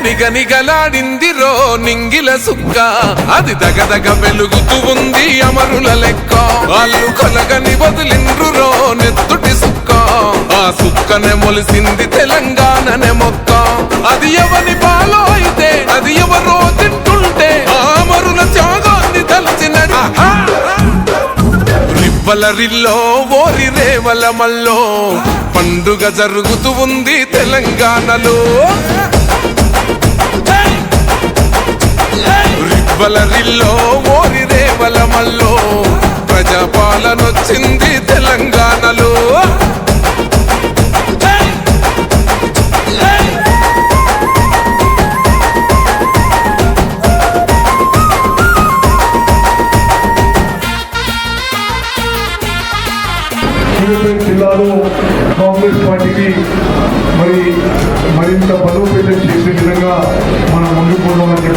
నిగనిగలాడిందిరో నింగిల సుక్క, అది దగదగ వెలుగుతూ ఉంది అమరుల లెక్క. వాళ్ళు కొలగని వదిలిండ్రురో నెత్తుటి సుక్క, ఆ సుక్కనే మొలిసింది తెలంగాణనే మొక్క. అది ఎవని పాలో అయితే అది ఎవరో తింటుంటే ఆ అమరుల త్యాగాన్ని తలచినది. రివ్వల రిల్లో ఓరి రేవల మల్లో పండుగ జరుగుతూ ఉంది తెలంగాణలో. రివ్వలరిల్లో ఓరి రేవల మల్లో ప్రజాపాలనొచ్చింది తెలంగాణలో. జిల్లాలో కాంగ్రెస్ పార్టీకి మరింత బలోపేతం చేసే విధంగా మనం ముందుకు పోదామని